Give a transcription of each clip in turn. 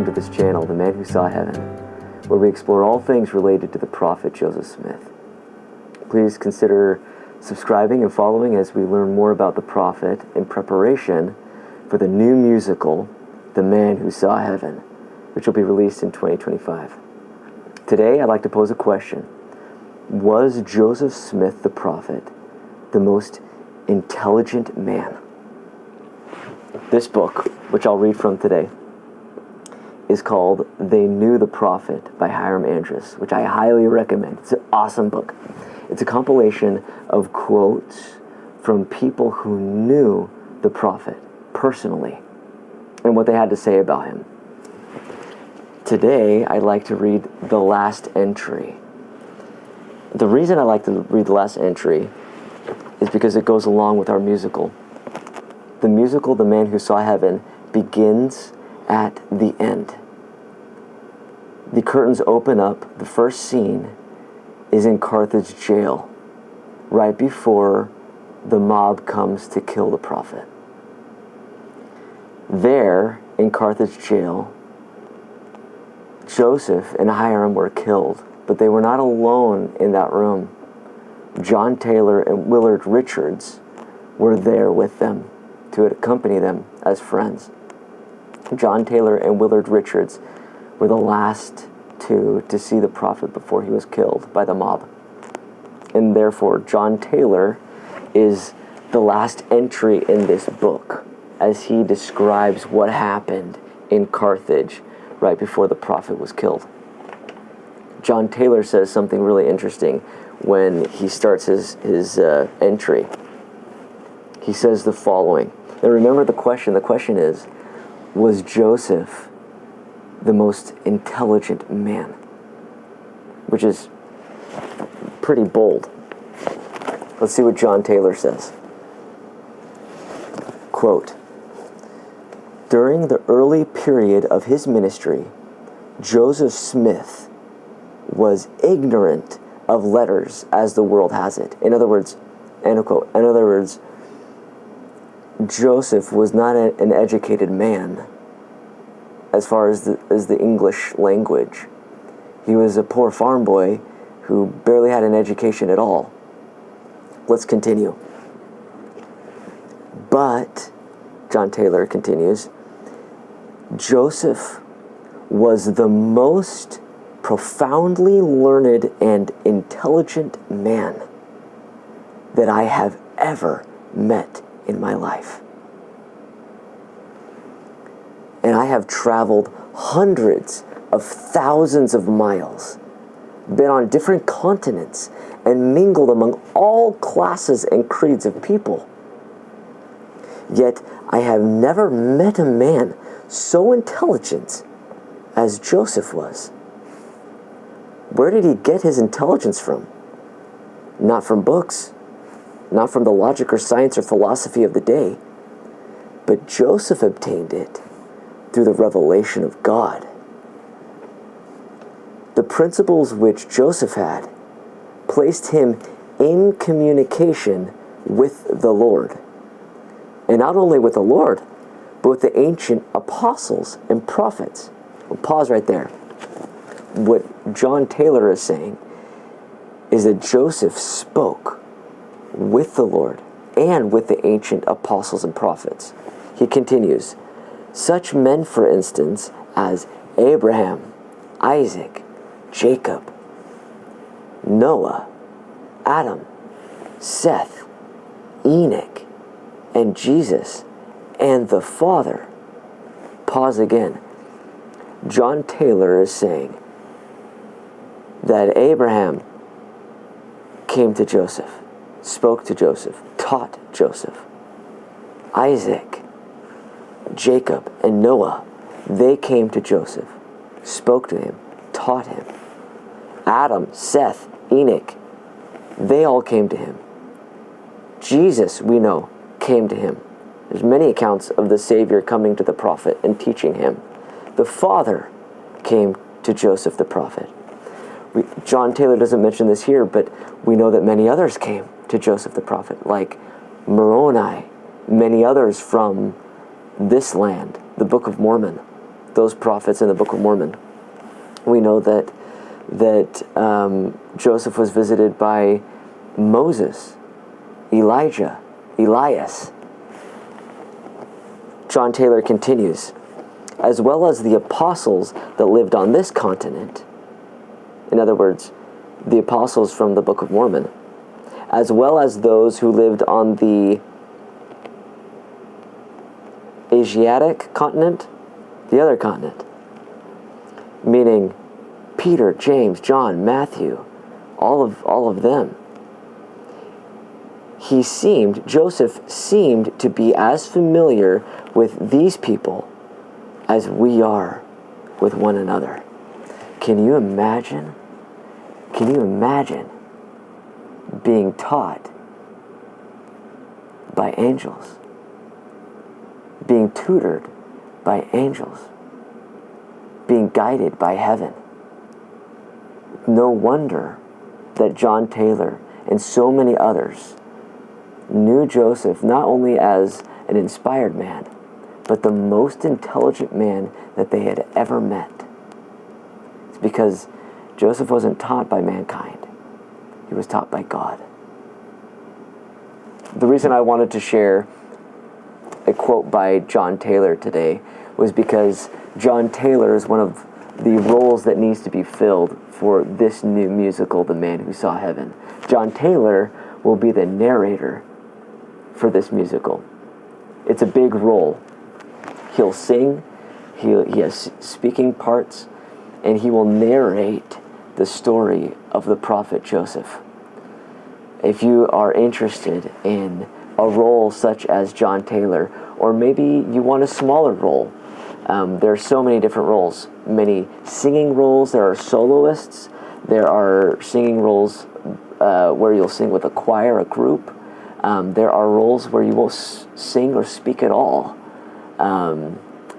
to this channel, The Man Who Saw Heaven, where we explore all things related to the prophet Joseph Smith. Please consider subscribing and following as we learn more about the prophet in preparation for the new musical, The Man Who Saw Heaven, which will be released in 2025. Today, I'd like to pose a question. Was Joseph Smith the prophet the most intelligent man? This book, which I'll read from today, is called They Knew the Prophet by Hiram Andrus, which I highly recommend. It's an awesome book. It's a compilation of quotes from people who knew the prophet personally and what they had to say about him. Today, I'd like to read the last entry. The reason I like to read the last entry is because it goes along with our musical. The musical, The Man Who Saw Heaven, begins at the end. The curtains open up. The first scene is in Carthage jail, right before the mob comes to kill the prophet. There, in Carthage jail, Joseph and Hiram were killed, but they were not alone in that room. John Taylor and Willard Richards were there with them to accompany them as friends. John Taylor and Willard Richards were the last two to see the prophet before he was killed by the mob. And therefore, John Taylor is the last entry in this book as he describes what happened in Carthage right before the prophet was killed. John Taylor says something really interesting when he starts his entry. He says the following. Now remember the question. The question is, was Joseph the most intelligent man? Which is pretty bold. Let's see what John Taylor says. Quote, during the early period of his ministry, Joseph Smith was ignorant of letters as the world has it. In other words, end quote. In other words, Joseph was not an educated man as far as the English language. He was a poor farm boy who barely had an education at all. Let's continue. But, John Taylor continues, Joseph was the most profoundly learned and intelligent man that I have ever met in my life. And I have traveled hundreds of thousands of miles, been on different continents, and mingled among all classes and creeds of people. Yet I have never met a man so intelligent as Joseph was. Where did he get his intelligence from? Not from books, not from the logic or science or philosophy of the day, but Joseph obtained it through the revelation of God. The principles which Joseph had placed him in communication with the Lord. And not only with the Lord, but with the ancient apostles and prophets. We'll pause right there. What John Taylor is saying is that Joseph spoke with the Lord and with the ancient apostles and prophets. He continues, such men, for instance, as Abraham, Isaac, Jacob, Noah, Adam, Seth, Enoch, and Jesus, and the Father. Pause again. John Taylor is saying that Abraham came to Joseph, spoke to Joseph, taught Joseph. Isaac, Jacob, and Noah, they came to Joseph, spoke to him, taught him. Adam, Seth, Enoch, they all came to him. Jesus, we know, came to him. There's many accounts of the Savior coming to the prophet and teaching him. The Father came to Joseph the prophet. John Taylor doesn't mention this here, but we know that many others came to Joseph the prophet, like Moroni, many others from this land, the Book of Mormon, those prophets in the Book of Mormon. We know that Joseph was visited by Moses, Elijah, Elias. John Taylor continues, as well as the apostles that lived on this continent. In other words, the apostles from the Book of Mormon, as well as those who lived on the Asiatic continent, the other continent, meaning Peter, James, John, Matthew, all of them. Joseph seemed to be as familiar with these people as we are with one another. Can you imagine? Can you imagine being taught by angels? Being tutored by angels? Being guided by heaven? No wonder that John Taylor and so many others knew Joseph not only as an inspired man, but the most intelligent man that they had ever met. It's because Joseph wasn't taught by mankind. He was taught by God. The reason I wanted to share a quote by John Taylor today was because John Taylor is one of the roles that needs to be filled for this new musical, The Man Who Saw Heaven. John Taylor will be the narrator for this musical. It's a big role. He'll sing, he has speaking parts, and he will narrate the story of the prophet Joseph. If you are interested in a role such as John Taylor, or maybe you want a smaller role, there are so many different roles, many singing roles. There are soloists, there are singing roles where you'll sing with a choir, a group. There are roles where you won't sing or speak at all,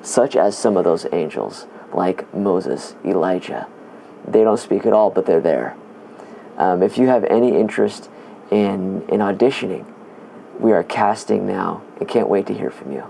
such as some of those angels, like Moses, Elijah. They don't speak at all, but they're there. If you have any interest in auditioning, we are casting now and can't wait to hear from you.